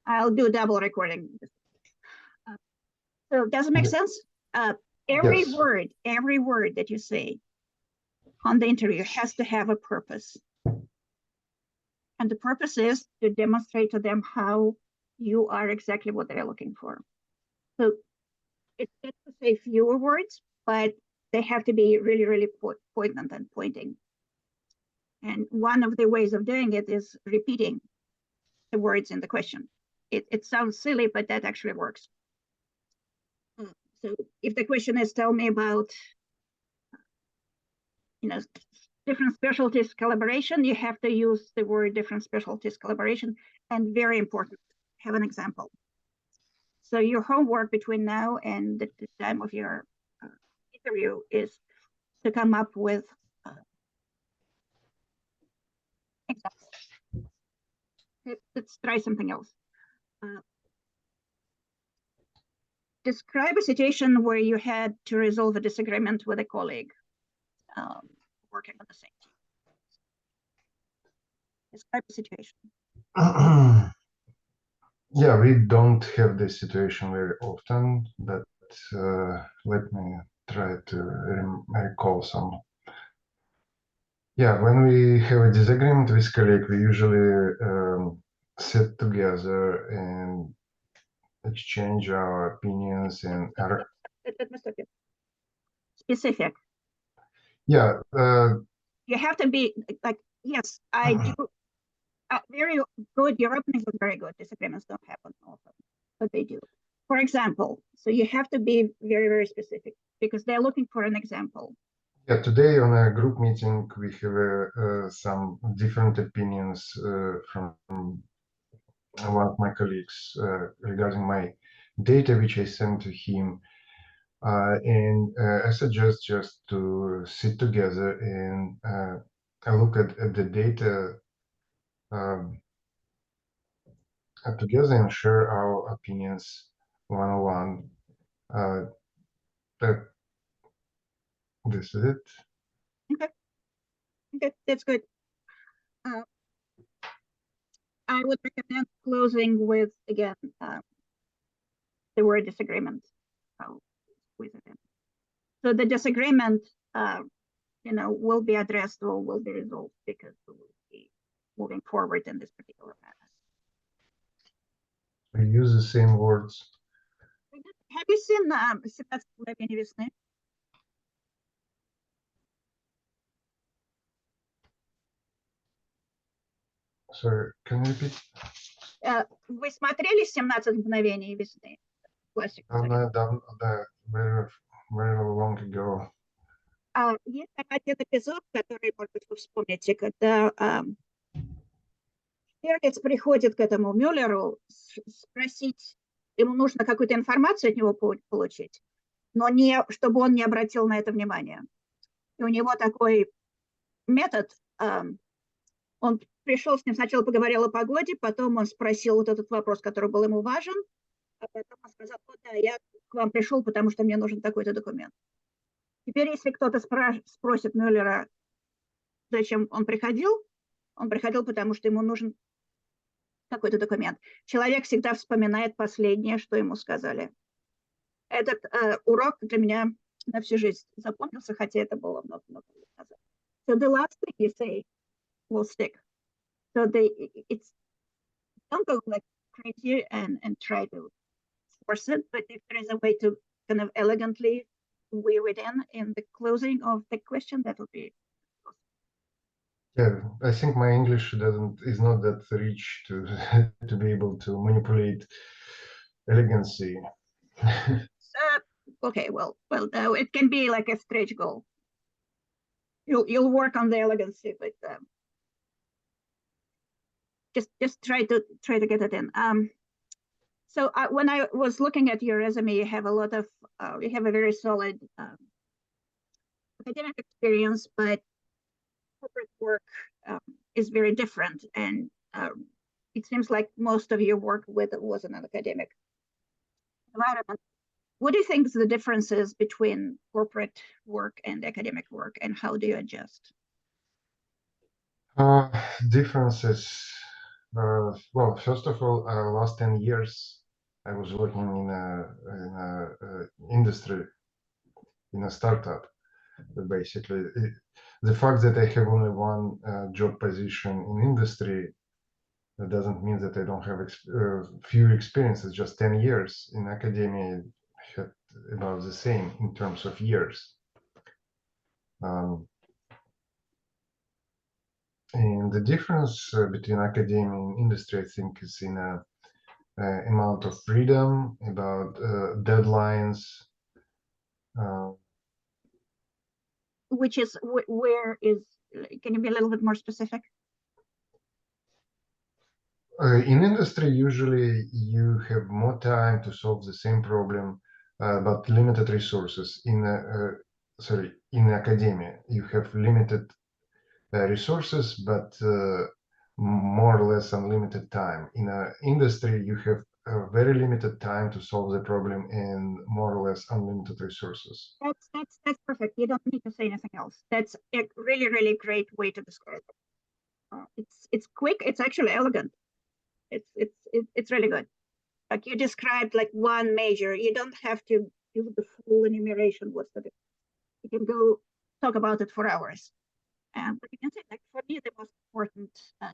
I'll do double recording. So does it make sense? Every Yes. word that you say on the interview has to have a purpose. And the purpose is to demonstrate to them how you are exactly what they're looking for. So it's good to say fewer words, but they have to be really, really poignant and pointing. And one of the ways of doing it is repeating the words in the question. It sounds silly, but that actually works. So if the question is, tell me about, different specialties collaboration, you have to use the word different specialties collaboration, and very important, have an example. So your homework between now and the time of your interview is to come up with examples. Let's try something else. Describe a situation where you had to resolve a disagreement with a colleague working on the same team. Describe the situation. Yeah, we don't have this situation very often, but let me try to recall some. Yeah, when we have a disagreement with colleague, we usually sit together and exchange our opinions and Let me stop you. Specific. Yeah. You have to be like, yes, I do. Very good. Your openings are very good. Disagreements don't happen often, but they do. For example, so you have to be very, very specific because they're looking for an example. Yeah, today on a group meeting, we have some different opinions from one of my colleagues regarding my data, which I sent to him. And I suggest just to sit together and look at the data together and share our opinions one-on-one. This is it. Okay, that's good. I would recommend closing with, again, the word disagreement. So the disagreement, will be addressed or will be resolved because we will be moving forward in this particular matter. We use the same words. Have you seen 17 мгновений весны? Sorry, can you repeat? Вы смотрели 17 мгновений весны? Классик. Very, very long ago. Есть один эпизод, который, может быть, вы вспомните, когда Штирлиц приходит к этому Мюллеру спросить, ему нужно какую-то информацию от него получить, но не, чтобы он не обратил на это внимание. И у него такой метод, он пришел с ним, сначала поговорил о погоде, потом он спросил вот этот вопрос, который был ему важен, а потом он сказал, да, я к вам пришел, потому что мне нужен такой-то документ. Теперь, если кто-то спросит Мюллера, зачем он приходил, потому что ему нужен какой-то документ. Человек всегда вспоминает последнее, что ему сказали. Этот урок для меня на всю жизнь запомнился, хотя это было много-много лет назад. So the last thing you say will stick. So don't go like crazy and try to force it, but if there is a way to kind of elegantly weave it in the closing of the question, that would be awesome. Yeah, I think my English is not that rich to to be able to manipulate elegancy. Okay, well, it can be like a stretch goal. You'll work on the elegancy, but just try to get it in. So when I was looking at your resume, you have a very solid academic experience, but corporate work is very different, and it seems like most of your work was in an academic environment. What do you think is the differences between corporate work and academic work, and how do you adjust? Differences. Well, first of all, last 10 years, I was working in industry, in a startup. Basically, the fact that I have only one job position in industry, that doesn't mean that I don't have few experiences. Just 10 years in academia, I had about the same in terms of years. And the difference between academia and industry, I think, is in a amount of freedom, about deadlines. Which is where is? Can you be a little bit more specific? In industry, usually you have more time to solve the same problem, but limited resources. In academia, you have limited resources, but more or less unlimited time. In industry, you have a very limited time to solve the problem and more or less unlimited resources. That's perfect. You don't need to say anything else. That's a really great way to describe it. It's quick. It's actually elegant. It's really good. Like you described, like one major. You don't have to do the full enumeration. What's the difference? You can go talk about it for hours. But you can say, like, for me, the most important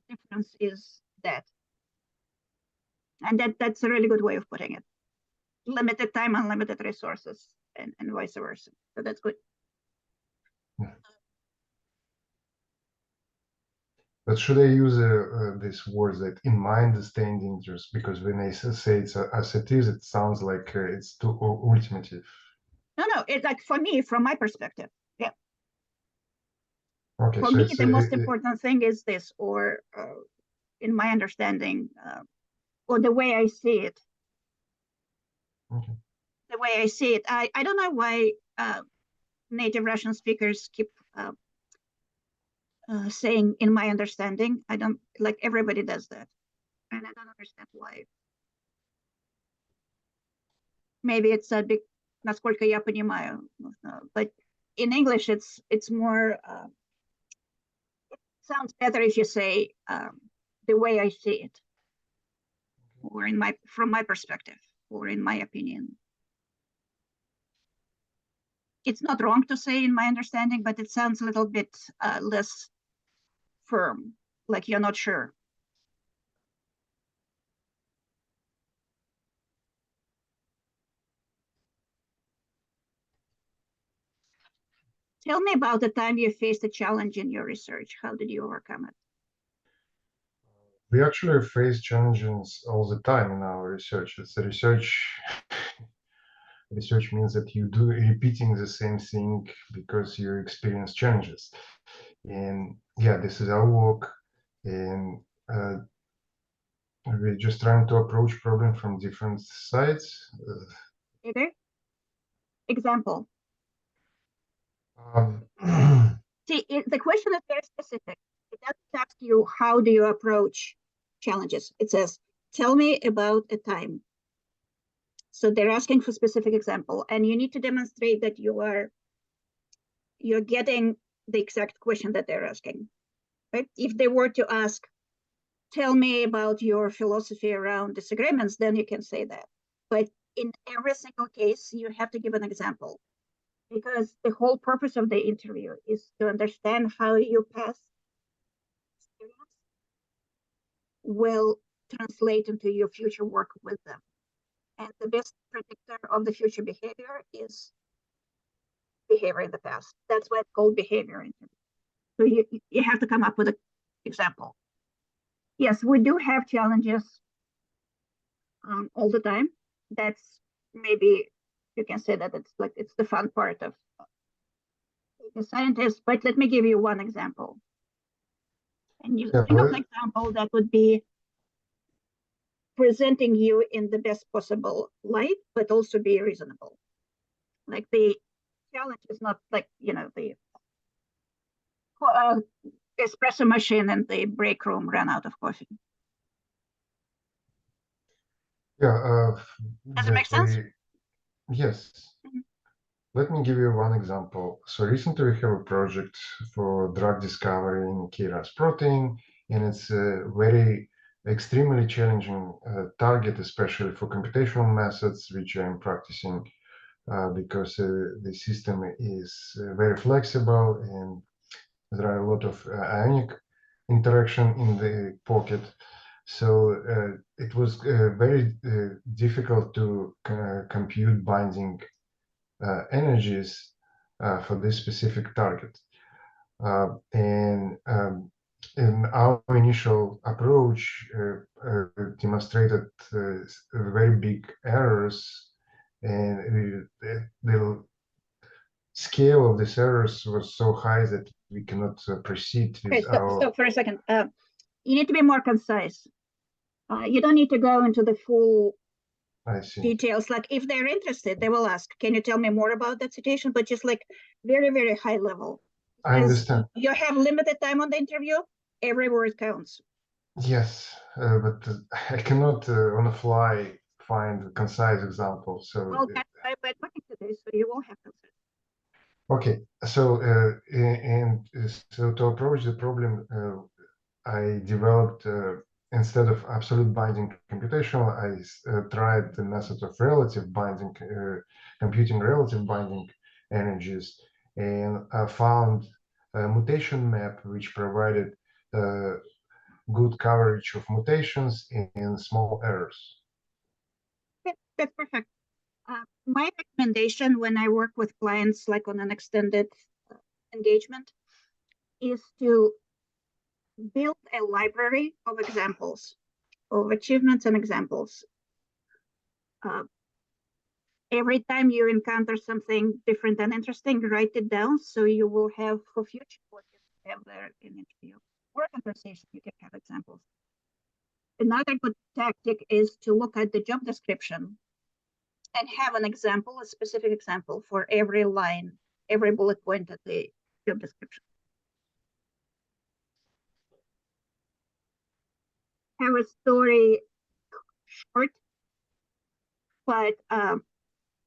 difference is that, and that's a really good way of putting it. Limited time, unlimited resources, and vice versa. So that's good. But should I use this word that in my understanding, just because when I say it's as it is, it sounds like it's too ultimative. No, it's like for me, from my perspective. Yeah. Okay, For so me, it's the most important thing is this, or in my understanding, or the way I see it. okay. The way I see it, I don't know why native Russian speakers keep saying "in my understanding." I don't like everybody does that, and I don't understand why. Maybe it's a big, насколько я понимаю, but in English it's more. It sounds better if you say the way I see it, or from my perspective, or in my opinion. It's not wrong to say in my understanding, but it sounds a little bit less firm, like you're not sure. Tell me about the time you faced a challenge in your research. How did you overcome it? We actually face challenges all the time in our research. It's a research. Research means that you do repeating the same thing because you experience challenges. And yeah, this is our work, and we're just trying to approach problem from different sides. Either example. See, the question is very specific. It doesn't ask you how do you approach challenges. It says, tell me about a time. So they're asking for specific example, and you need to demonstrate that you're getting the exact question that they're asking. Right? If they were to ask, tell me about your philosophy around disagreements, then you can say that. But in every single case, you have to give an example, because the whole purpose of the interview is to understand how your past experience will translate into your future work with them. And the best predictor of the future behavior is behavior in the past. That's why it's called behavior interview. So you have to come up with an example. Yes, we do have challenges all the time. That's maybe you can say that it's the fun part of being a scientist. But let me give you one example. And you think of an example that would be presenting you in the best possible light, but also be reasonable. Like the challenge is not like, the espresso machine and the break room ran out of coffee. Yeah. Does it make sense? Yes. Mm-hmm. Let me give you one example. So recently we have a project for drug discovery in KRAS protein, and it's very extremely challenging target, especially for computational methods, which I'm practicing because the system is very flexible and there are a lot of ionic interaction in the pocket. So it was very difficult to compute binding energies for this specific target. And in our initial approach demonstrated very big errors, and the scale of these errors was so high that we cannot proceed with So for a second, you need to be more concise. You don't need to go into the full details. Like if they're interested, they will ask, can you tell me more about that situation? But just like very, very high level. I understand. You have limited time on the interview. Every word counts. Yes, but I cannot on the fly find concise examples. So well, by talking to this, so you will have concise. Okay, so so to approach the problem, I developed instead of absolute binding computational, I tried the method of relative binding, computing relative binding energies, and I found a mutation map which provided good coverage of mutations and small errors. That's perfect. My recommendation when I work with clients, like on an extended engagement, is to build a library of examples, of achievements and examples. Every time you encounter something different and interesting, write it down so you will have for future projects have there in interview or conversation. You can have examples. Another good tactic is to look at the job description and have an example, a specific example for every line, every bullet point of the job description. Have a story short, but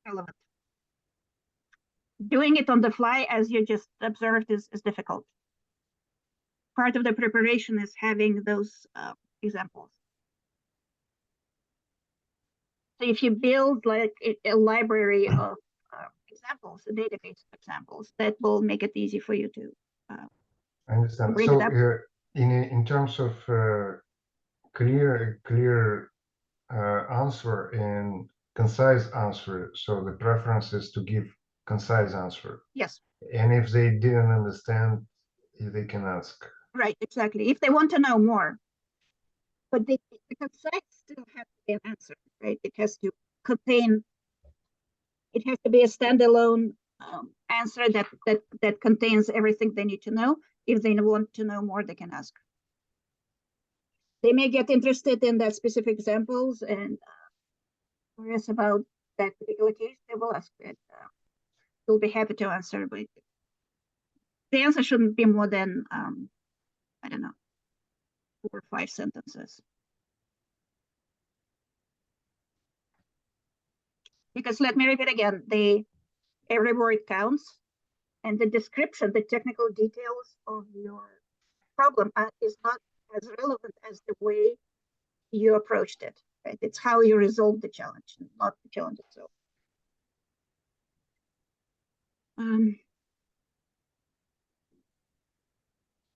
relevant. Doing it on the fly, as you just observed, is difficult. Part of the preparation is having those examples. So if you build like a library of examples, a database of examples, that will make it easy for you to I understand. So in terms of clear answer and concise answer, so the preference is to give concise answer. Yes. And if they didn't understand, they can ask. Right, exactly. If they want to know more. But the concise still has to be an answer, right? It has to contain, it has to be a standalone answer that contains everything they need to know. If they want to know more, they can ask. They may get interested in that specific examples and curious about that particular case, they will ask it. We'll be happy to answer, but the answer shouldn't be more than, I don't know, 4 or 5 sentences. Because let me repeat again, every word counts, and the description, the technical details of your problem is not as relevant as the way you approached it. Right? It's how you resolve the challenge, not the challenge itself.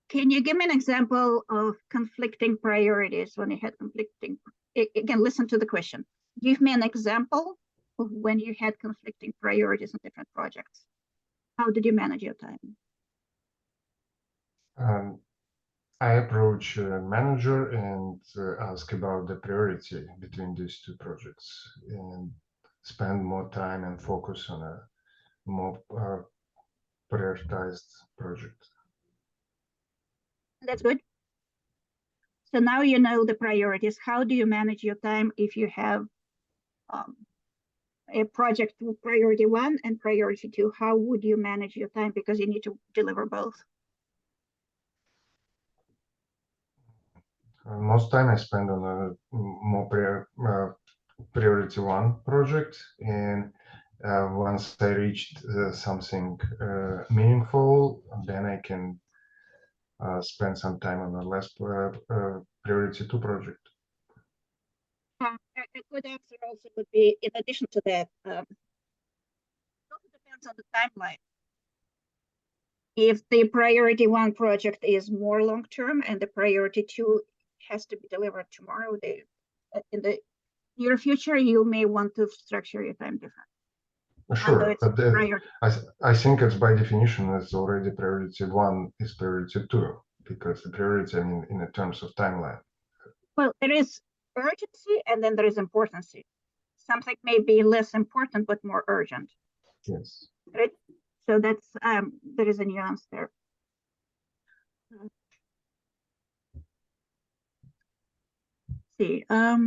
Can you give me an example of conflicting priorities when you had conflicting? Again, listen to the question. Give me an example of when you had conflicting priorities on different projects. How did you manage your time? I approach a manager and ask about the priority between these two projects and spend more time and focus on a more prioritized project. That's good. So now you know the priorities. How do you manage your time if you have a project with priority 1 and priority 2? How would you manage your time because you need to deliver both? Most time I spend on a more priority 1 project, and once I reached something meaningful, then I can spend some time on a less priority 2 project. A good answer also would be, in addition to that, it also depends on the timeline. If the priority 1 project is more long-term and the priority 2 has to be delivered tomorrow, in the near future, you may want to structure your time different. Sure, but I think it's by definition it's already priority 1 is priority 2, because the priority, I mean, in the terms of timeline. Well, there is urgency and then there is importancy. Something may be less important but more urgent. Yes. Right? So that's there is a nuance there. See, tell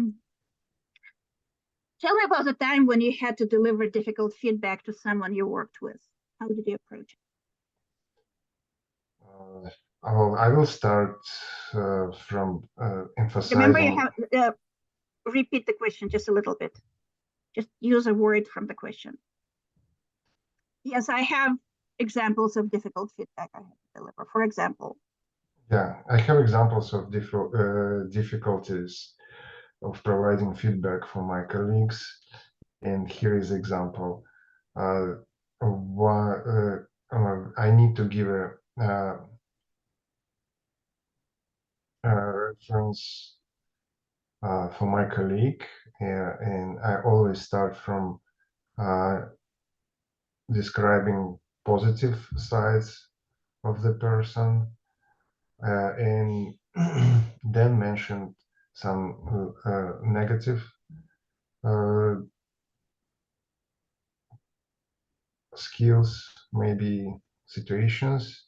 me about the time when you had to deliver difficult feedback to someone you worked with. How did you approach it? I will start from emphasizing. Remember, you have repeat the question just a little bit. Just use a word from the question. Yes, I have examples of difficult feedback I had to deliver. For example. Yeah, I have examples of difficulties of providing feedback for my colleagues, and here is example. I need to give a reference for my colleague, and I always start from describing positive sides of the person, and then mention some negative skills, maybe situations.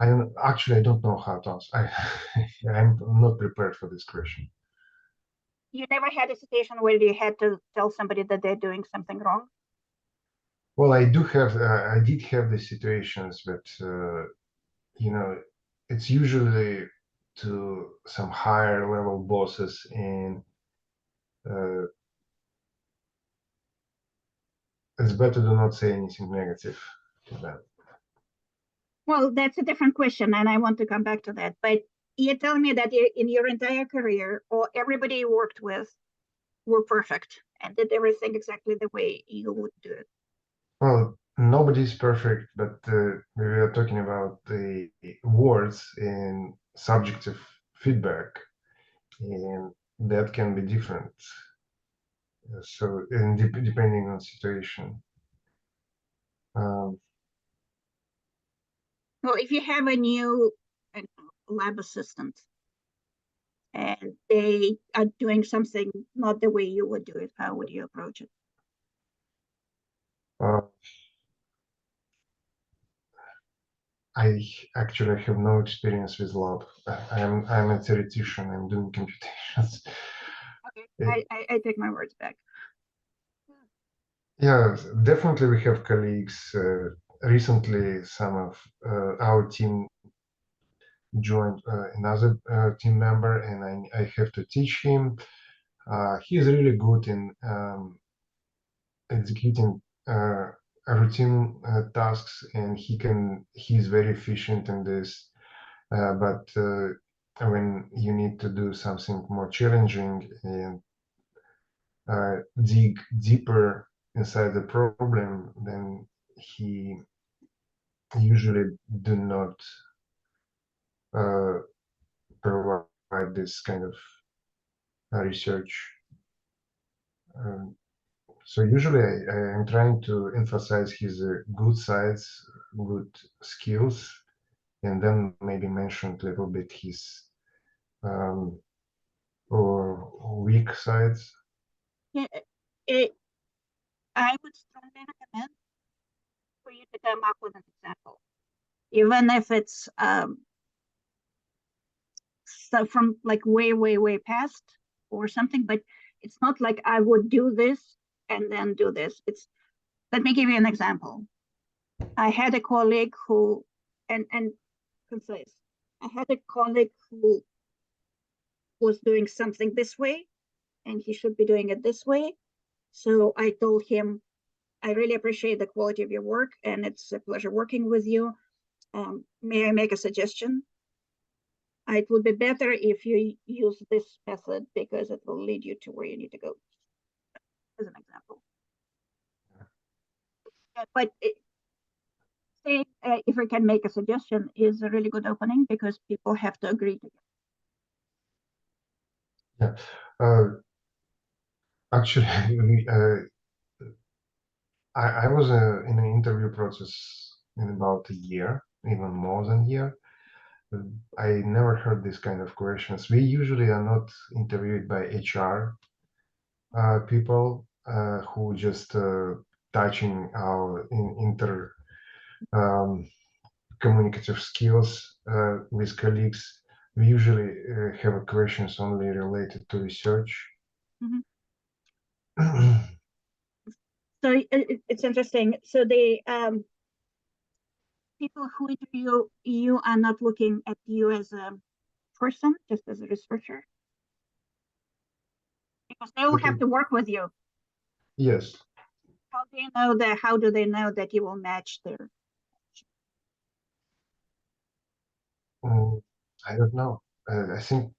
I don't know how to answer. I'm not prepared for this question. You never had a situation where you had to tell somebody that they're doing something wrong? Well, I did have the situations, but you know, it's usually to some higher level bosses, and it's better to not say anything negative to them. Well, that's a different question, and I want to come back to that. But you're telling me that in your entire career, or everybody you worked with were perfect and did everything exactly the way you would do it? Well, nobody's perfect, but we are talking about the words and subjective feedback, and that can be different. So, and depending on situation. Well, if you have a new lab assistant and they are doing something not the way you would do it, how would you approach it? I actually have no experience with lab. I'm a theoretician. I'm doing computations. Okay, I take my words back. Yeah, definitely we have colleagues. Recently, some of our team joined another team member, and I have to teach him. He's really good in executing routine tasks, and he's very efficient in this. But when you need to do something more challenging and dig deeper inside the problem, then he usually do not provide this kind of research. So usually I am trying to emphasize his good sides, good skills, and then maybe mention a little bit his or weak sides. Yeah, I would strongly recommend for you to come up with an example, even if it's so from like way past or something, but it's not like I would do this and then do this. It's, let me give you an example. I had a colleague who, and concise, I had a colleague who was doing something this way and he should be doing it this way. So I told him, I really appreciate the quality of your work and it's a pleasure working with you. May I make a suggestion? it would be better if you use this method because it will lead you to where you need to go, as an example. But saying if we can make a suggestion is a really good opening because people have to agree to it. Yeah. Actually, I was in an interview process in about a year, even more than a year. I never heard this kind of questions. We usually are not interviewed by HR people who just touching our communicative skills with colleagues. We usually have questions only related to research. Mm-hmm. So it's interesting. So the people who interview you are not looking at you as a person, just as a researcher, because they will have to work with you. Yes. How do you know that? How do they know that you will match their? I don't know. I think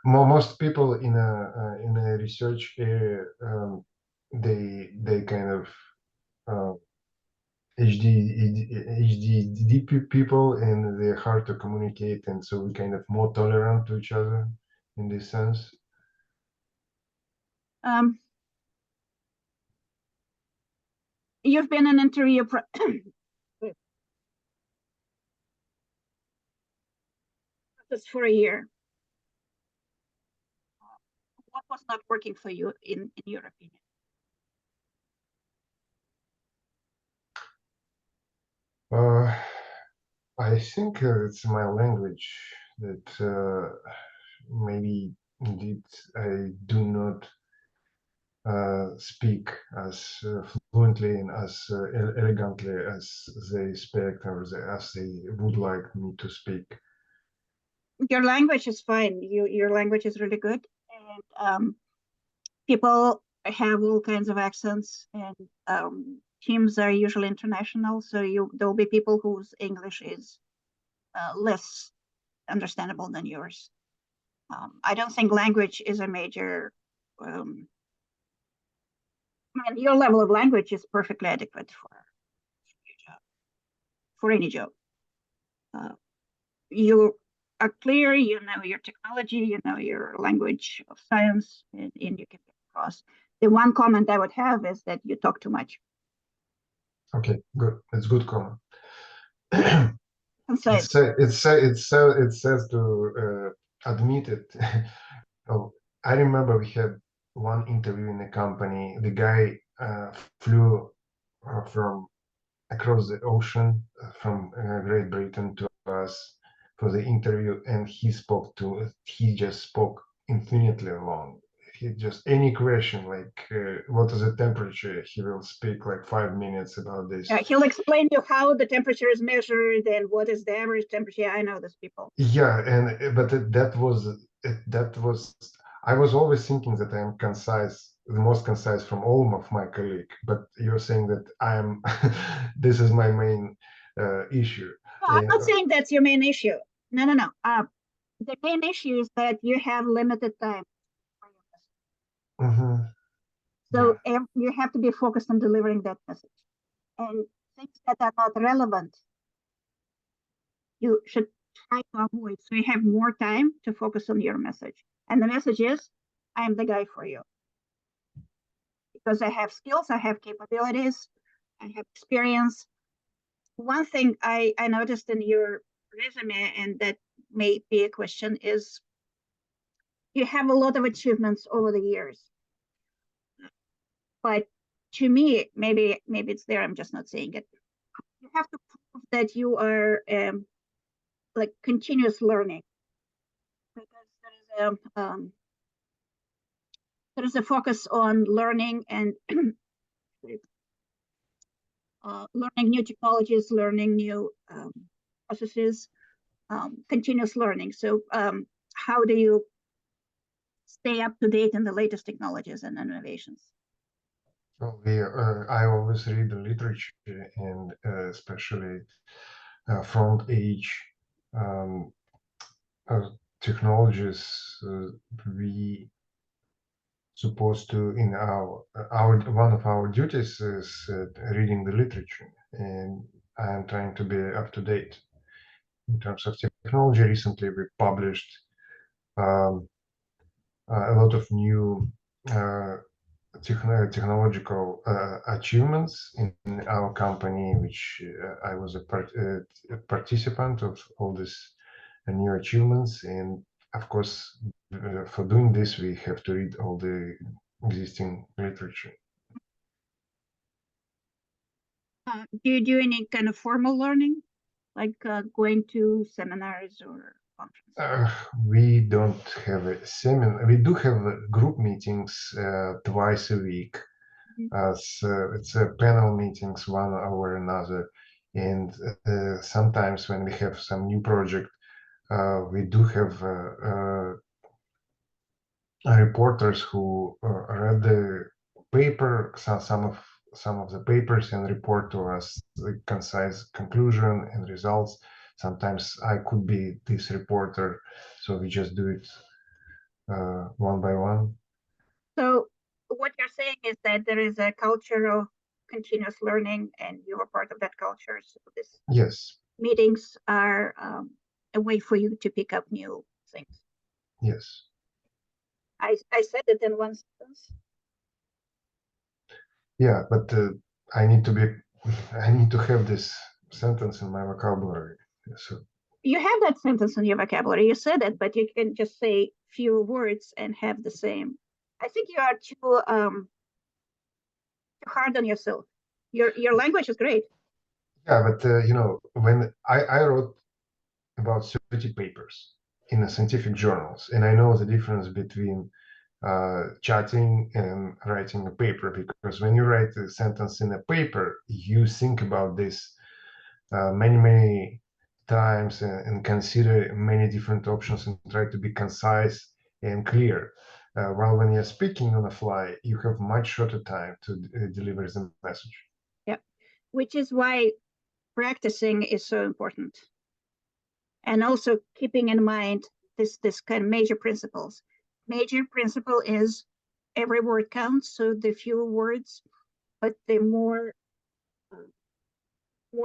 most people in a research area they kind of HD people, and they're hard to communicate, and so we kind of more tolerant to each other in this sense. You've been an interview process for a year. What was not working for you in your opinion? I think it's my language that maybe indeed I do not speak as fluently and as elegantly as they expect or as they would like me to speak. Your language is fine. Your language is really good, and people have all kinds of accents, and teams are usually international. So there'll be people whose English is less understandable than yours. I don't think language is a major. Your level of language is perfectly adequate for any job. You are clear, you know your technology, you know your language of science, and you can get across. The one comment I would have is that you talk too much. Okay, good. It's good comment. It says to admit it. Oh, I remember we had one interview in a company. The guy flew from across the ocean from Great Britain to us for the interview, and he just spoke infinitely long. He just any question like what is the temperature, he will speak like 5 minutes about this. He'll explain you how the temperature is measured and what is the average temperature. I know these people. Yeah, but that was I was always thinking that I am concise, the most concise from all of my colleagues, but you're saying that I am this is my main issue. No, I'm not saying that's your main issue. No. The main issue is that you have limited time. Mm-hmm. So you have to be focused on delivering that message. And things that are not relevant, you should try to avoid. So you have more time to focus on your message. And the message is, I am the guy for you. Because I have skills, I have capabilities, I have experience. One thing I noticed in your resume, and that may be a question, is you have a lot of achievements over the years. But to me, maybe it's there, I'm just not saying it. You have to prove that you are like continuous learning. Because there is a focus on learning and learning new technologies, learning new processes, continuous learning. So how do you stay up to date in the latest technologies and innovations? I always read the literature, and especially front age technologies we supposed to in our one of our duties is reading the literature, and I'm trying to be up to date in terms of technology. Recently, we published a lot of new technological achievements in our company, which I was a participant of all these new achievements. And of course, for doing this, we have to read all the existing literature. Do you do any kind of formal learning, like going to seminars or conferences? We don't have a seminar. We do have group meetings twice a week. It's panel meetings, one over another. And sometimes when we have some new project, we do have reporters who read the paper, some of the papers, and report to us the concise conclusion and results. Sometimes I could be this reporter, so we just do it one by one. So what you're saying is that there is a culture of continuous learning, and you're part of that culture. So this Yes. Meetings are a way for you to pick up new things. Yes. I said it in one sentence. Yeah, but I need to have this sentence in my vocabulary. So you have that sentence in your vocabulary. You said it, but you can just say fewer words and have the same. I think you are too hard on yourself. Your language is great. Yeah, but when I wrote about 30 papers in the scientific journals, and I know the difference between chatting and writing a paper, because when you write a sentence in a paper, you think about this many times and consider many different options and try to be concise and clear. While when you're speaking on the fly, you have much shorter time to deliver the message. Yeah, which is why practicing is so important. And also keeping in mind this kind of major principles. Major principle is every word counts, so the fewer words, but the more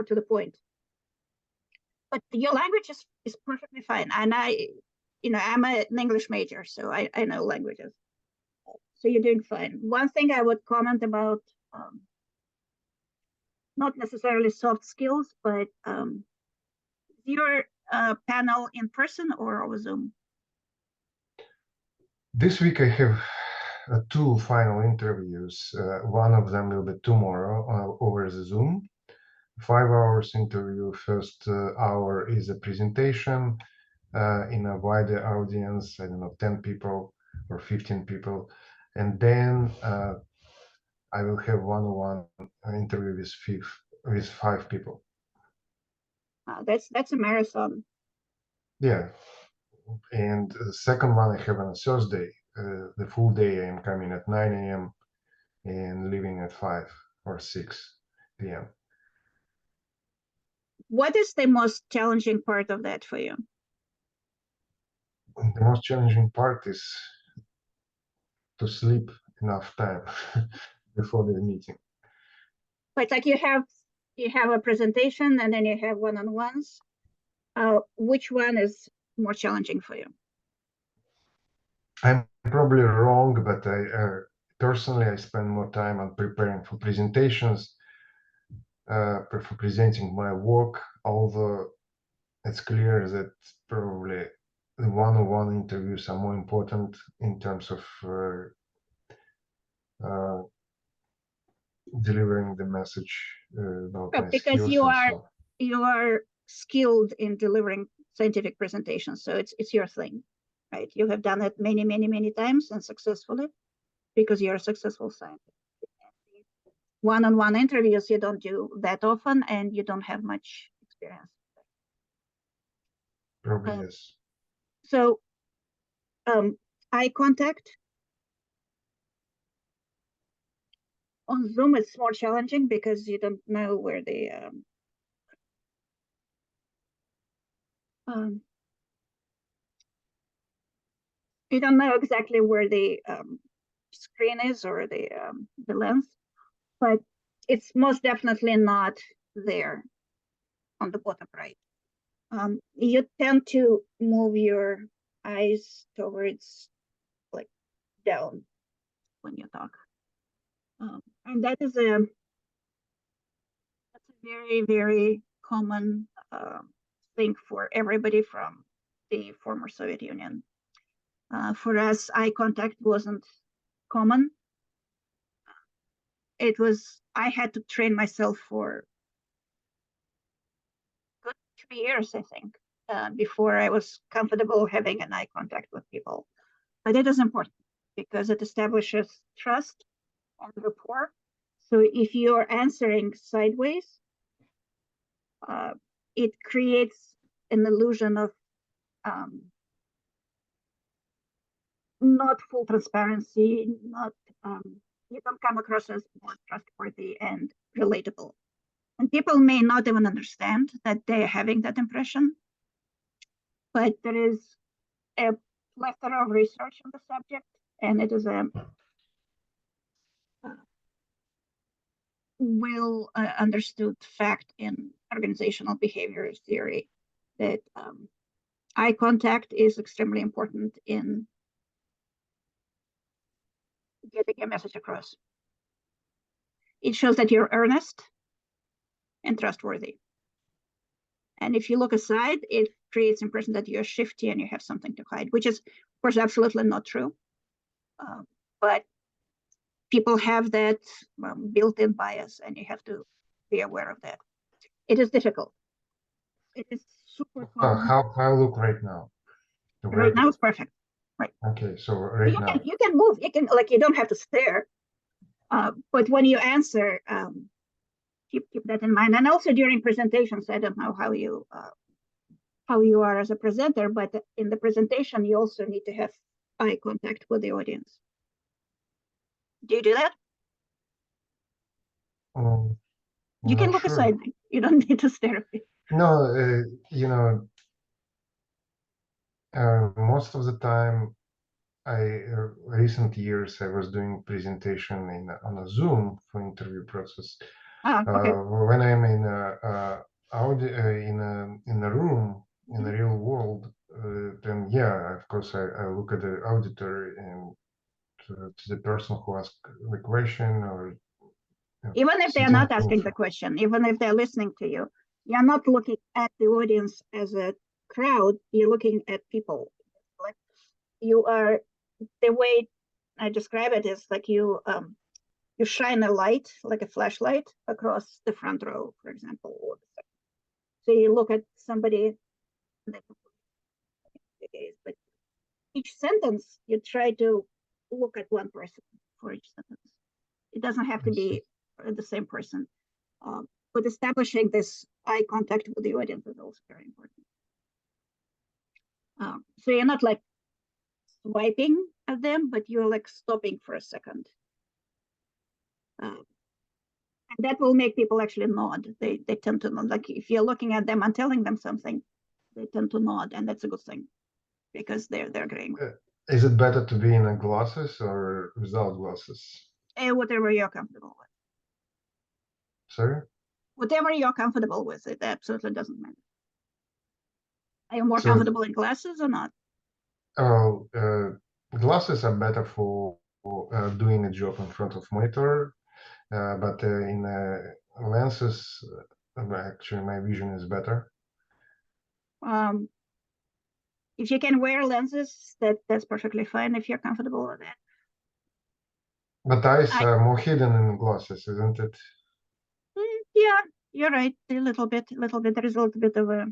to the point. But your language is perfectly fine. And I'm an English major, so I know languages. So you're doing fine. One thing I would comment about, not necessarily soft skills, but your panel in person or over Zoom? This week I have two final interviews. One of them will be tomorrow over the Zoom. 5 hours interview. First hour is a presentation in a wider audience, I don't know, 10 people or 15 people. And then I will have one-on-one interview with 5 people. That's a marathon. Yeah. And the second one I have on a Thursday. The full day I am coming at 9 a.m. and leaving at 5 or 6 p.m. What is the most challenging part of that for you? The most challenging part is to sleep enough time before the meeting. But like you have a presentation and then you have one-on-ones. Which one is more challenging for you? I'm probably wrong, but I personally I spend more time on preparing for presentations, for presenting my work. Although it's clear that probably the one-on-one interviews are more important in terms of delivering the message about my because skills. You are skilled in delivering scientific presentations, so it's your thing, right? You have done it many times and successfully because you're a successful scientist. One-on-one interviews you don't do that often, and you don't have much experience. Probably yes. So eye contact on Zoom is more challenging because you don't know where the You don't know exactly where the screen is or the lens, but it's most definitely not there on the bottom right. You tend to move your eyes towards like down when you talk. And that's a very, very common thing for everybody from the former Soviet Union. For us, eye contact wasn't common. I had to train myself for good 3 years, I think, before I was comfortable having an eye contact with people. But it is important because it establishes trust and rapport. So if you're answering sideways, it creates an illusion of not full transparency, not you don't come across as more trustworthy and relatable. And people may not even understand that they're having that impression, but there is a plethora of research on the subject, and it is a well understood fact in organizational behavior theory that eye contact is extremely important in getting a message across. It shows that you're earnest and trustworthy. And if you look aside, it creates impression that you're shifty and you have something to hide, which is, of course, absolutely not true. But people have that built-in bias, and you have to be aware of that. It is difficult. It is super common. How I look right now? Right now it's perfect. Right. Okay, so right now. You can move. You can, like, you don't have to stare. But when you answer, keep that in mind. And also during presentations, I don't know how you are as a presenter, but in the presentation, you also need to have eye contact with the audience. Do you do that? You can look aside. You don't need to stare. No, you know, most of the time, recent years I was doing presentation on a Zoom for interview process. Okay. When I'm in a room in the real world, then yeah, of course I look at the auditor and to the person who asked the question, or even if they're not asking the question, even if they're listening to you, you're not looking at the audience as a crowd. You're looking at people. Like you are, the way I describe it is like you shine a light, like a flashlight, across the front row, for example. So you look at somebody, but each sentence you try to look at one person for each sentence. It doesn't have to be the same person. But establishing this eye contact with the audience is also very important. So you're not like swiping at them, but you're like stopping for a second. And that will make people actually nod. They tend to nod. Like if you're looking at them and telling them something, they tend to nod, and that's a good thing because they're agreeing. Is it better to be in glasses or without glasses? Whatever you're comfortable with. Sorry? Whatever you're comfortable with, it absolutely doesn't matter. Are you more comfortable in glasses or not? Oh, glasses are better for doing a job in front of monitor, but in lenses, actually my vision is better. If you can wear lenses, that's perfectly fine if you're comfortable with that. But eyes are more hidden in glasses, isn't it? Yeah, you're right. A little bit. There is a little bit of a.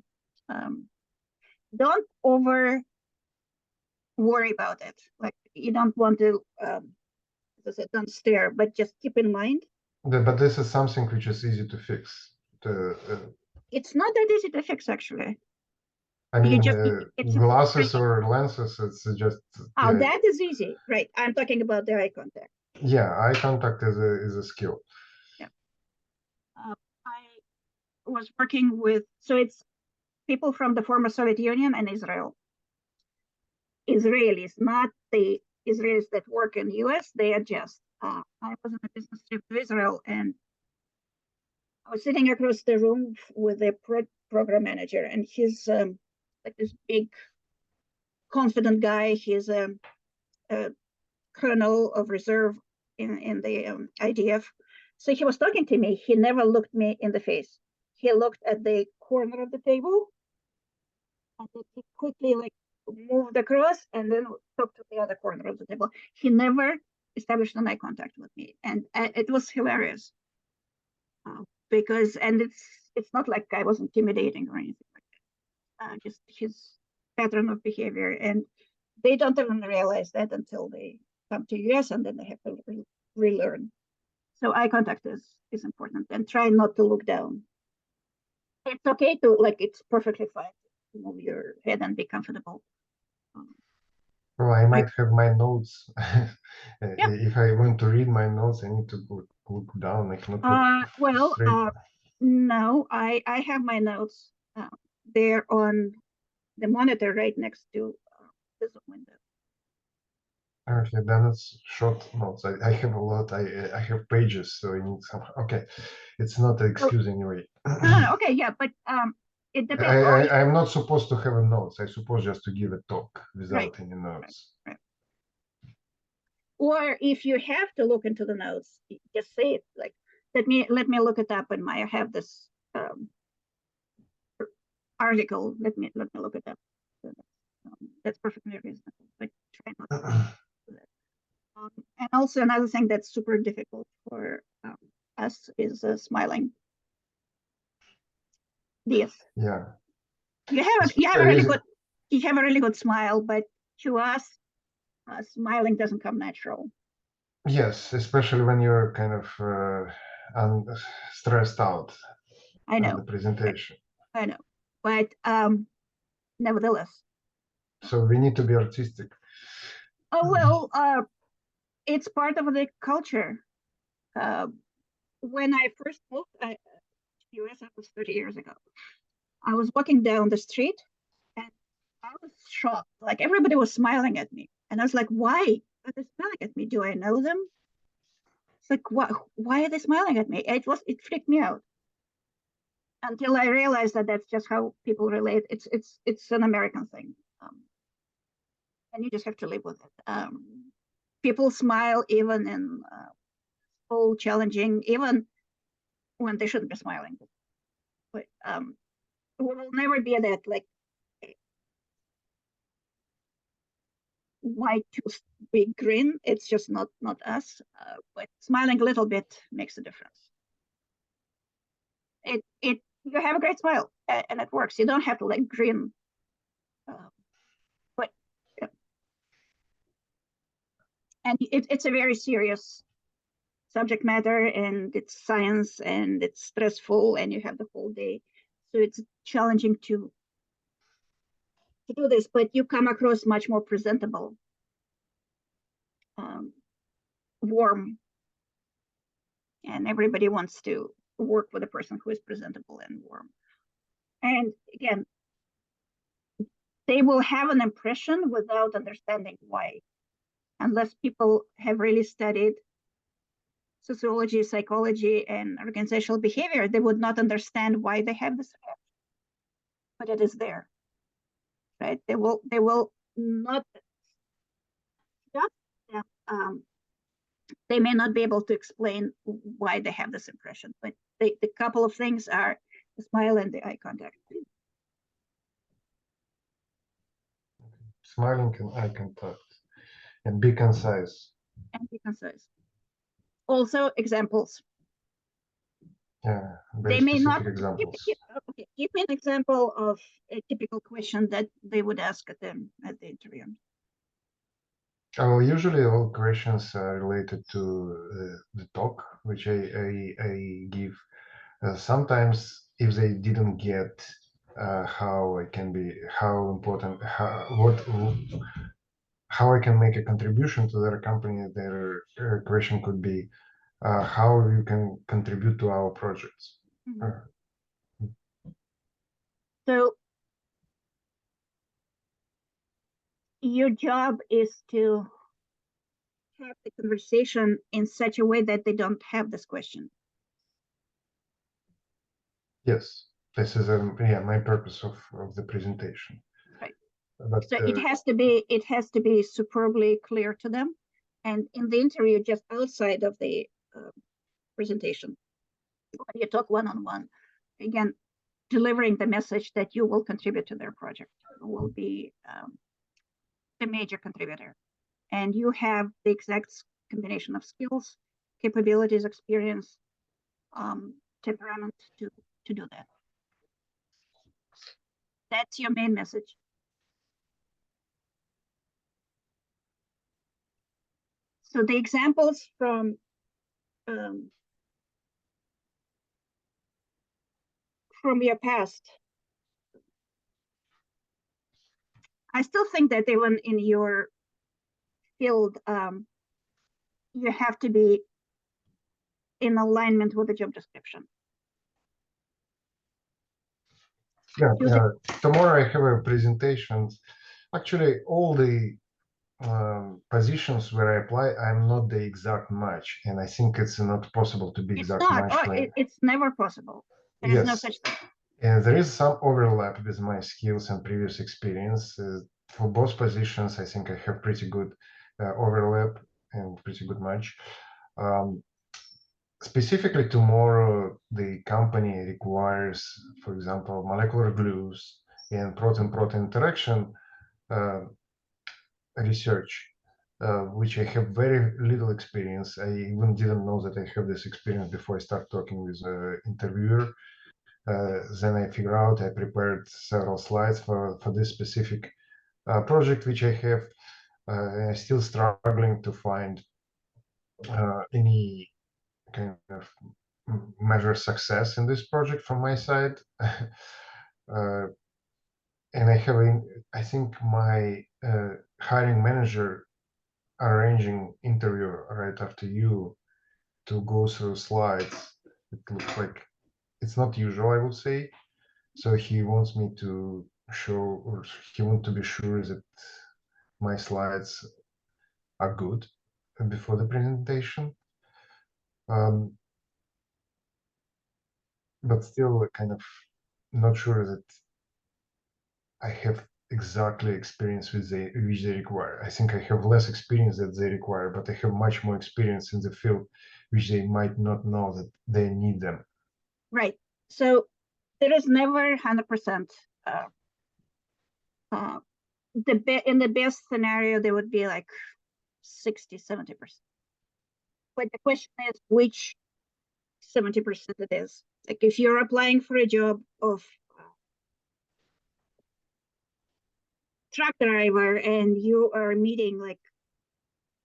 Don't over worry about it. Like you don't want to, as I said, don't stare, but just keep in mind. But this is something which is easy to fix. It's not that easy to fix, actually. I mean, glasses or lenses, it's just. Oh, that is easy, right? I'm talking about the eye contact. Yeah, eye contact is a skill. Yeah. I was working with, so it's people from the former Soviet Union and Israel. Israelis, not the Israelis that work in the US. They adjust. I was on a business trip to Israel, and I was sitting across the room with a program manager, and he's like this big, confident guy. He's a colonel of reserve in the IDF. So he was talking to me. He never looked me in the face. He looked at the corner of the table, and then he quickly like moved across and then talked to the other corner of the table. He never established an eye contact with me, and it was hilarious because, and it's not like I was intimidating or anything like that. Just his pattern of behavior, and they don't even realize that until they come to US, and then they have to relearn. So eye contact is important, and try not to look down. It's okay to like, it's perfectly fine to move your head and be comfortable. Well, I might have my notes. Yeah. If I want to read my notes, I need to look down. I cannot look straight. No, I have my notes. They're on the monitor right next to this window. Okay, then it's short notes. I have a lot. I have pages, so I need some. Okay, it's not an excuse anyway. No, okay, yeah, but it depends. I'm not supposed to have a notes. I'm supposed just to give a talk without any notes. Right. Or if you have to look into the notes, just say it. Like, let me look it up in my. I have this article. Let me look it up. So that's perfectly reasonable. But try not to do that. And also another thing that's super difficult for us is smiling. Yes. Yeah. You have a really good smile, but to us, smiling doesn't come natural. Yes, especially when you're kind of stressed out. I know. The presentation. I know, but nevertheless. So we need to be artistic. Oh well, it's part of the culture. When I first moved to the US, that was 30 years ago. I was walking down the street, and I was shocked. Like, everybody was smiling at me, and I was like, "Why are they smiling at me? Do I know them?" It's like, what? Why are they smiling at me? It freaked me out until I realized that that's just how people relate. It's an American thing, and you just have to live with it. People smile even in all challenging, even when they shouldn't be smiling. But we will never be that like white tooth big grin. It's just not us. But smiling a little bit makes a difference. You have a great smile, and it works. You don't have to like grin. But yeah. And it's a very serious subject matter, and it's science, and it's stressful, and you have the whole day, so it's challenging to do this, but you come across much more presentable, warm, and everybody wants to work with a person who is presentable and warm. And again, they will have an impression without understanding why, unless people have really studied sociology, psychology, and organizational behavior. They would not understand why they have this reaction, but it is there, right? They will not they may not be able to explain why they have this impression, but the couple of things are the smile and the eye contact. Smiling and eye contact, and be concise. And be concise. Also, examples. Yeah, they may not examples. Give me an example of a typical question that they would ask at the interview. Well, usually all questions are related to the talk, which I give. Sometimes, if they didn't get how I can be, how important, how I can make a contribution to their company, their question could be, how you can contribute to our projects. So your job is to have the conversation in such a way that they don't have this question. Yes, this is my purpose of the presentation. Right. But so it has to be superbly clear to them, and in the interview, just outside of the presentation, when you talk one-on-one, again, delivering the message that you will contribute to their project, you will be a major contributor, and you have the exact combination of skills, capabilities, experience, temperament to do that. That's your main message. So the examples from your past, I still think that even in your field, you have to be in alignment with the job description. Yeah, tomorrow I have a presentation. Actually, all the positions where I apply, I'm not the exact match, and I think it's not possible to be exact match. It's never possible. There is no such thing. And there is some overlap with my skills and previous experience. For both positions, I think I have pretty good overlap and pretty good match. Specifically tomorrow, the company requires, for example, molecular glues and protein-protein interaction research, which I have very little experience. I even didn't know that I have this experience before I start talking with an interviewer. Then I figure out, I prepared several slides for this specific project, which I have. I'm still struggling to find any kind of measure success in this project from my side. And I think my hiring manager arranging interview right after you to go through slides. It looks like it's not usual, I would say. So he wants me to show, or he wants to be sure that my slides are good before the presentation. But still kind of not sure that I have exactly experience which they require. I think I have less experience that they require, but I have much more experience in the field which they might not know that they need them. Right. So there is never 100%. In the best scenario, there would be like 60, 70%. But the question is which 70% it is. Like if you're applying for a job of truck driver and you are meeting like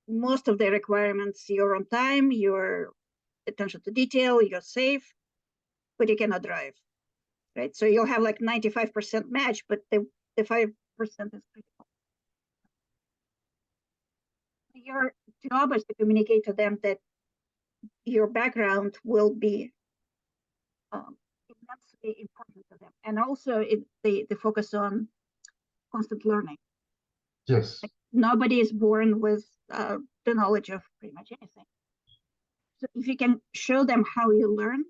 most of the requirements, you're on time, you're attention to detail, you're safe, but you cannot drive, right? So you'll have like 95% match, but the 5% is critical. Your job is to communicate to them that your background will be immensely important to them, and also the focus on constant learning. Yes. Like nobody is born with the knowledge of pretty much anything. So if you can show them how you learn,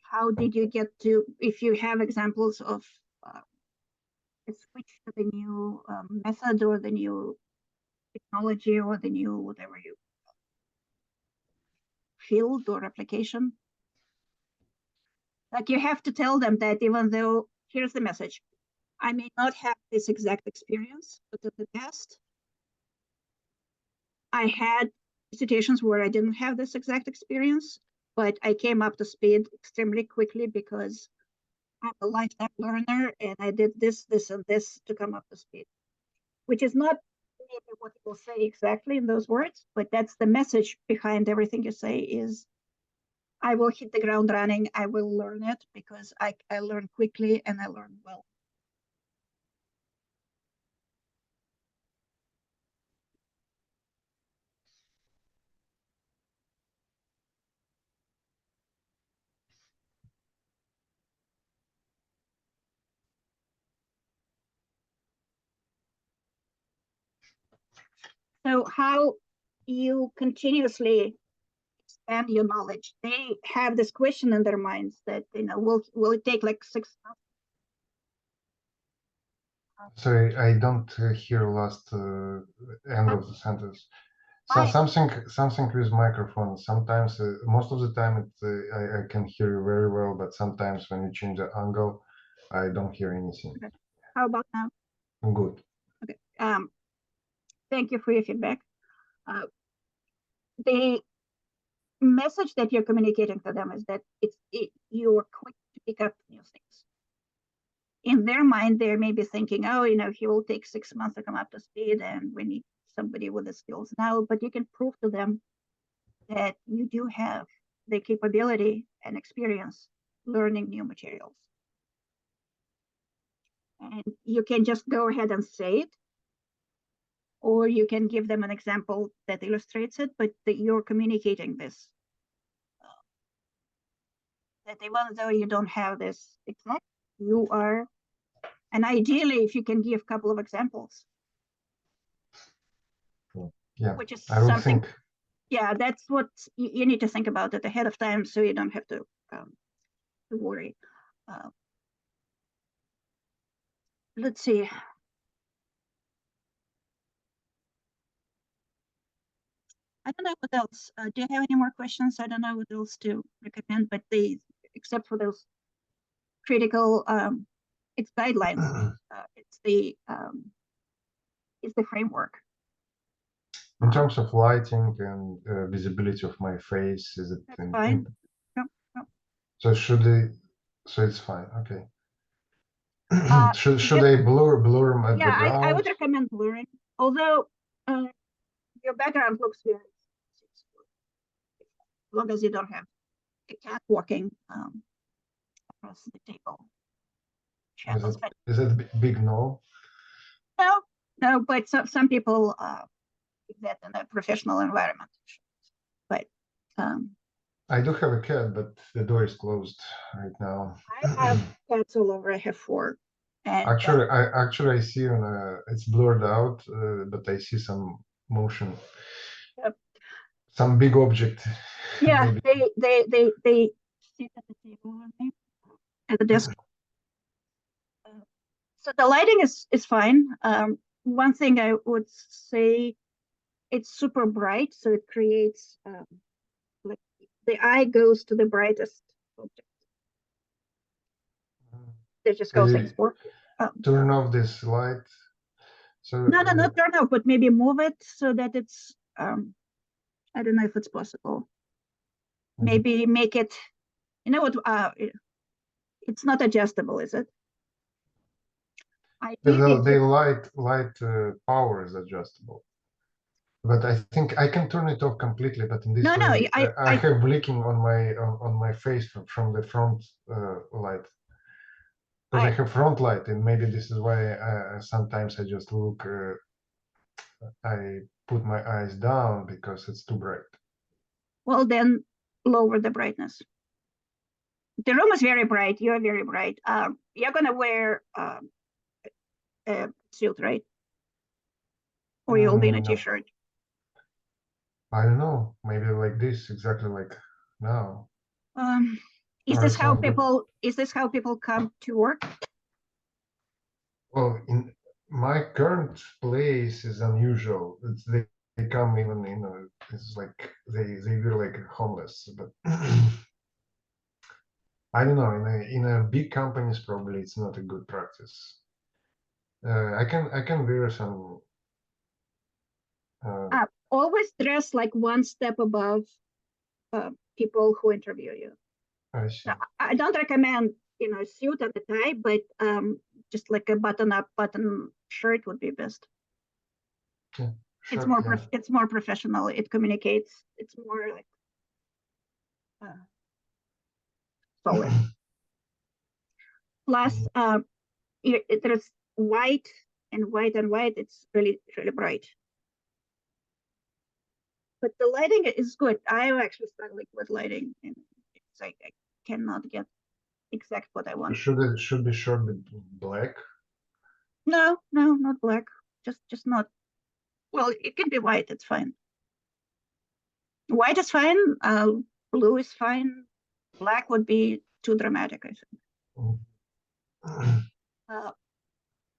how did you get to, if you have examples of a switch to the new method or the new technology or the new whatever you field or application, like you have to tell them that even though, here's the message, I may not have this exact experience, but in the past, I had situations where I didn't have this exact experience, but I came up to speed extremely quickly because I'm a lifetime learner and I did this, this, and this to come up to speed, which is not maybe what you will say exactly in those words, but that's the message behind everything you say is, I will hit the ground running, I will learn it because I learn quickly and I learn well. So how you continuously expand your knowledge? They have this question in their minds that, will it take like 6 months? Sorry, I don't hear last end of the sentence. So something with microphone. Sometimes, most of the time, I can hear you very well, but sometimes when you change the angle, I don't hear anything. Okay. How about now? Good. Okay. Thank you for your feedback. The message that you're communicating to them is that you're quick to pick up new things. In their mind, they may be thinking, oh, he will take 6 months to come up to speed and we need somebody with the skills now. But you can prove to them that you do have the capability and experience learning new materials. And you can just go ahead and say it, or you can give them an example that illustrates it, but that you're communicating this. That even though you don't have this exact, you are, and ideally, if you can give a couple of examples. Yeah, which is I will something. think. Yeah, that's what you need to think about it ahead of time, so you don't have to worry. Let's see. I don't know what else. Do you have any more questions? I don't know what else to recommend, but except for those critical, it's guidelines. It's the framework. In terms of lighting and visibility of my face, is it fine? No. So so it's fine. Okay. should I blur my background? I would recommend blurring. Although your background looks very, as long as you don't have a cat walking across the table. Is it a big no? No, but some people do that in a professional environment. But I do have a cat, but the door is closed right now. I have cats all over. I have 4. And actually, I see it's blurred out, but I see some motion. Yep. Some big object. Yeah, they sit at the table with me at the desk. So the lighting is fine. One thing I would say, it's super bright, so it creates like the eye goes to the brightest object. They just go things for. Turn off this light. So no, not turn off, but maybe move it so that it's. I don't know if it's possible. Maybe make it. You know what? It's not adjustable, is it? The light power is adjustable, but I think I can turn it off completely. But in this way, I have blinking on my face from the front light. Because I have front light, and maybe this is why sometimes I just look. I put my eyes down because it's too bright. Well, then lower the brightness. The room is very bright. You are very bright. You're gonna wear a suit, right? Or you'll be in a t-shirt. I don't know. Maybe like this, exactly like now. Is this how people come to work? Well, in my current place is unusual. They come even it's like they wear like homeless, but I don't know. In a big companies, probably it's not a good practice. I can wear some. Always dress like one step above people who interview you. I see. Now, I don't recommend suit and a tie, but just like a button shirt would be best. Okay. It's more professional. It communicates. It's more like solid. Plus, there's white and white and white. It's really bright. But the lighting is good. I'm actually struggling with lighting, and it's like I cannot get exact what I want. Should be short with black? No, not black. Just not. Well, it can be white, it's fine. White is fine, blue is fine. Black would be too dramatic, I think.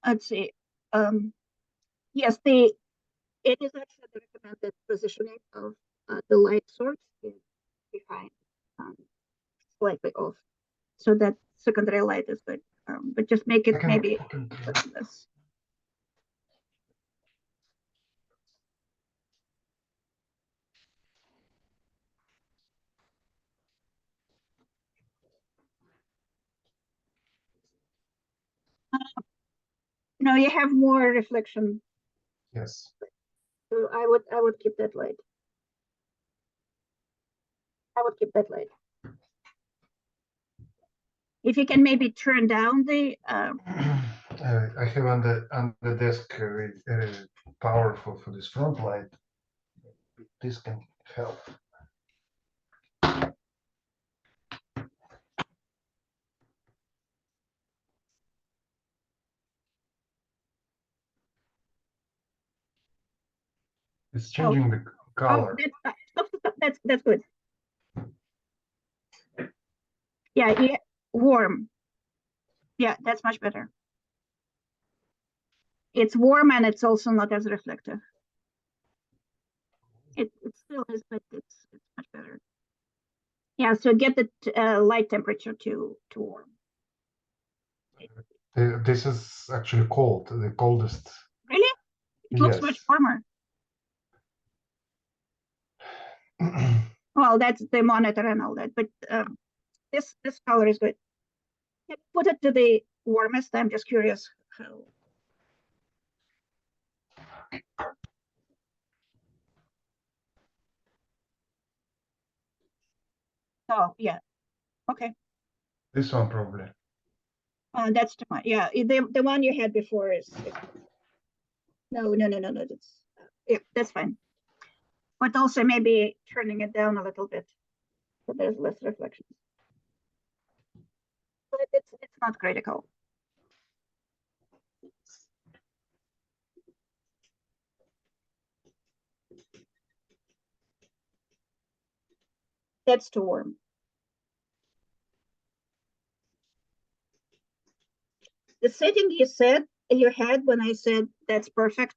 Let's see. Yes, it is actually the recommended positioning of the light source is behind, slightly off, so that secondary light is good. But just make it maybe like this. No, you have more reflection. Yes. So I would keep that light. I would keep that light. If you can maybe turn down the. I have on the desk powerful for this front light. This can help. It's changing the color. That's good. Yeah, warm. Yeah, that's much better. It's warm and it's also not as reflective. It still is, but it's much better. Yeah, so get the light temperature to warm. This is actually cold, the coldest. Really? It looks much warmer. Well, that's the monitor and all that, but this color is good. Put it to the warmest. I'm just curious how. Oh, yeah. Okay. This one probably. That's too much. Yeah, the one you had before is no. That's yeah, that's fine. But also maybe turning it down a little bit so there's less reflections. But it's not critical. That's too warm. The setting you had when I said that's perfect,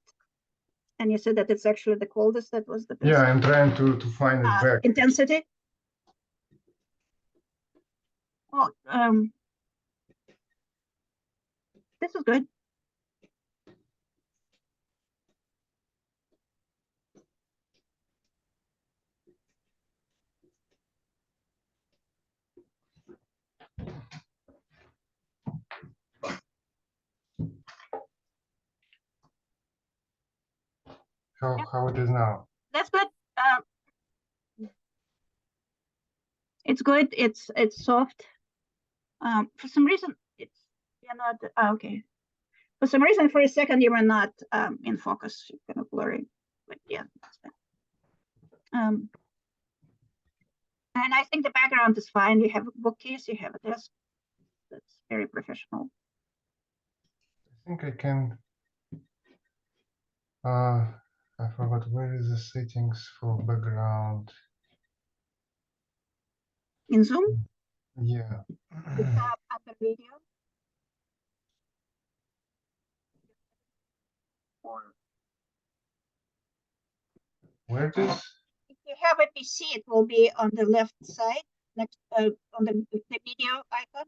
and you said that it's actually the coldest, that was the best. Yeah, I'm trying to find it back. Intensity. Well, this is good. How it is now? That's good. It's good. It's soft. For some reason, you're not okay. For some reason, for a second, you were not in focus. You're kind of blurry, but yeah, that's fine. And I think the background is fine. You have a bookcase, you have a desk. That's very professional. I think I can. I forgot where is the settings for background. In Zoom? Yeah. It's under video. Or where it is? If you have a PC, it will be on the left side, next on the video icon,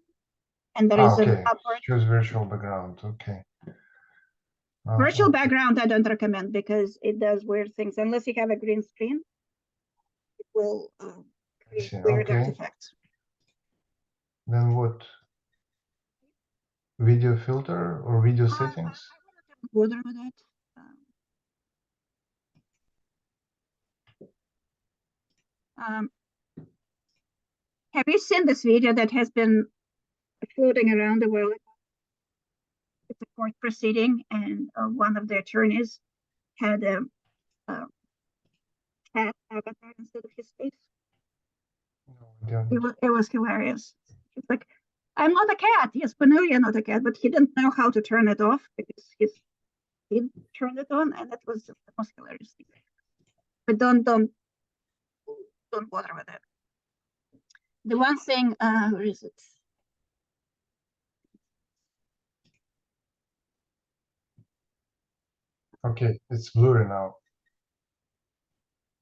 and there is an upward. Choose virtual background. Okay. Virtual background I don't recommend because it does weird things. Unless you have a green screen, it will create weird artifacts. Then what? Video filter or video settings? I wouldn't bother with that. Have you seen this video that has been floating around the world? It's a court proceeding, and one of the attorneys had a cat avatar instead of his face. No, it was hilarious. He's like, I'm not a cat. Yes, but no, you're not a cat. But he didn't know how to turn it off because did turn it on, and that was the most hilarious thing. But don't bother with that. The one thing, where is it? Okay, it's blurry now.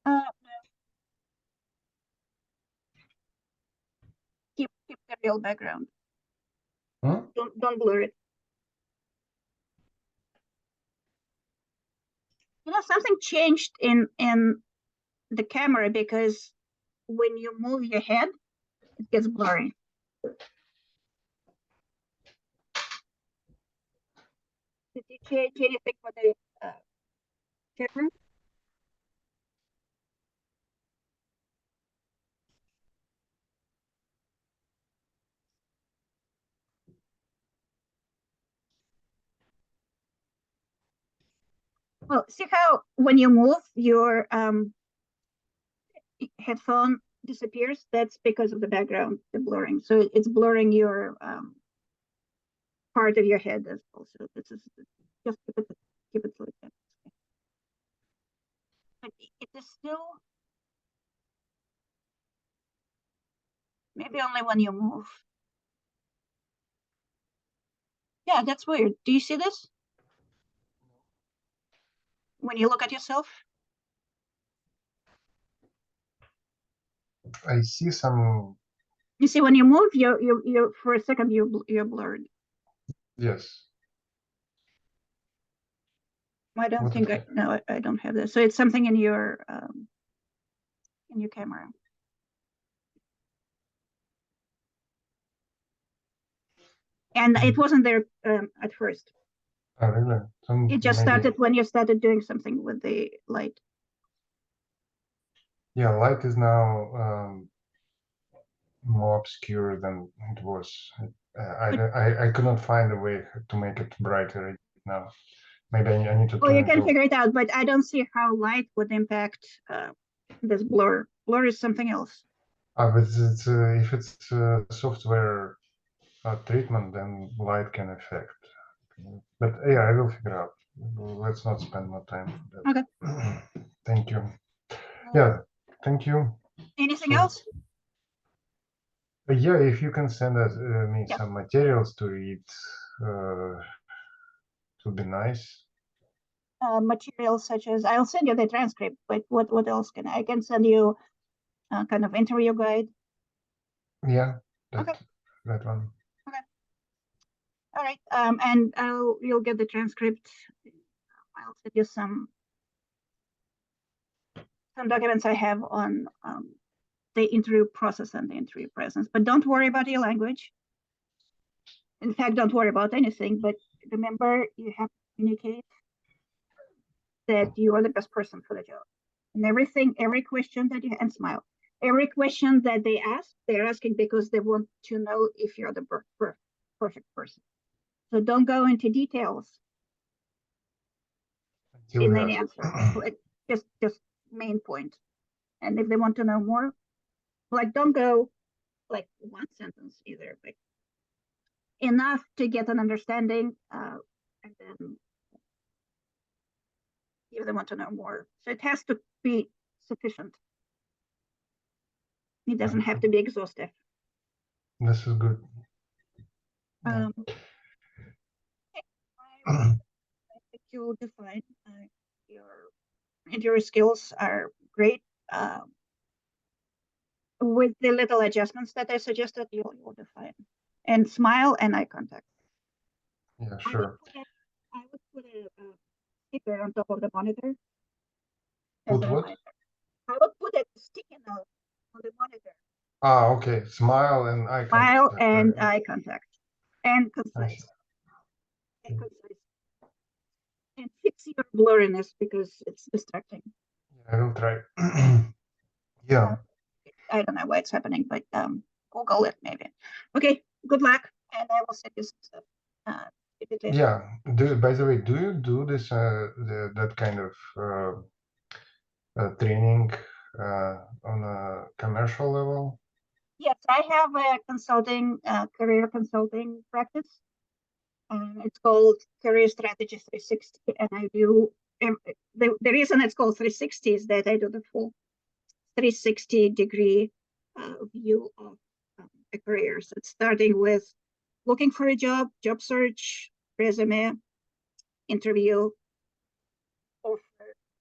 No. Keep the real background. Hmm? Don't blur it. You know, something changed in the camera, because when you move your head, it gets blurry. Did you change anything for the camera? Well, see how when you move, your headphone disappears? That's because of the background, the blurring. So it's blurring your part of your head as well. So this is just keep it like that. But it is still maybe only when you move. Yeah, that's weird. Do you see this? When you look at yourself? I see some. You see, when you move, you're for a second you're blurred. Yes. I don't What think I don't have this. So it's something in your camera. And it wasn't there at first. Oh, really? It just maybe... started when you started doing something with the light. Yeah, light is now more obscure than it was. I could not find a way to make it brighter right now. Maybe I need to. Oh, you can figure it out, but I don't see how light would impact this blur. Blur is something else. But it's, if it's software treatment, then light can affect. But yeah, I will figure out. Let's not spend more time for that. Okay. Thank you. Yeah, thank you. Anything else? Yeah, if you can send us me Yeah. some materials to read, it would be nice. Materials such as, I'll send you the transcript, but what else can I can send you kind of interview guide. Yeah, Okay. That one. Okay. All right. And you'll get the transcript. I'll send you some documents I have on the interview process and the interview presence. But don't worry about your language. In fact, don't worry about anything. But remember, you have to communicate that you are the best person for the job. And every question that you and smile. Every question that they ask, they're asking because they want to know if you're the perfect person. So don't go into details in any answer. just main point. And if they want to know more, like don't go like one sentence either, but enough to get an understanding, and then if they want to know more. So it has to be sufficient. It doesn't have to be exhaustive. This is good. I think you'll do fine. Your skills are great. With the little adjustments that I suggested, you'll do fine. And smile and eye contact. Yeah, sure. I would put a sticker on top of the monitor. Put what? I would put a sticky note on the monitor. Ah, okay. Smile and eye contact. Smile and eye contact. And concise. And concise. And fix your blurriness because it's distracting. I will try. Yeah. I don't know why it's happening, but Google it maybe. Okay, good luck, and I will send you some stuff. Yeah. By the way, do you do this that kind of training on a commercial level? Yes, I have a career consulting practice, It's called Career Strategy 360, and I do the reason it's called 360 is that I do the full 360-degree view of a career. So it's starting with looking for a job, job search, resume, interview, offer,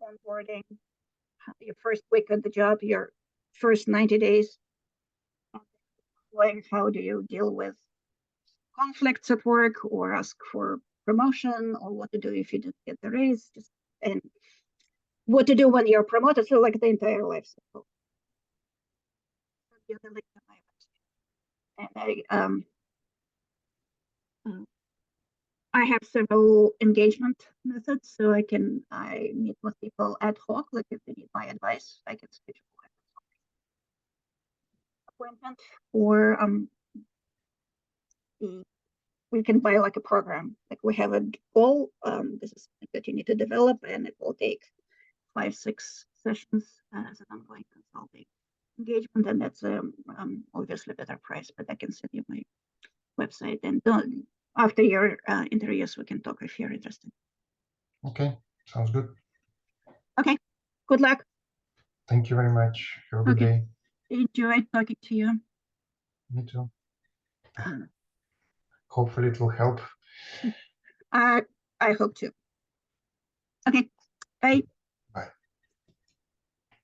onboarding, your first week at the job, your first 90 days, how do you deal with conflicts at work or ask for promotion, or what to do if you didn't get the raise, and what to do when you're promoted. So like the entire life cycle. And I have several engagement methods, so I meet with people ad hoc. Like if they need my advice, I can schedule an appointment, or we can buy like a program. Like we have a goal. This is something that you need to develop, and it will take 5-6 sessions as an ongoing consulting engagement, and that's obviously better price. But I can send you my website, and after your interviews, we can talk if you're interested. Okay, sounds good. Okay, good luck. Thank you very much. Have a good day. Enjoyed talking to you. Me too. Hopefully it will help. I hope to. Okay, bye.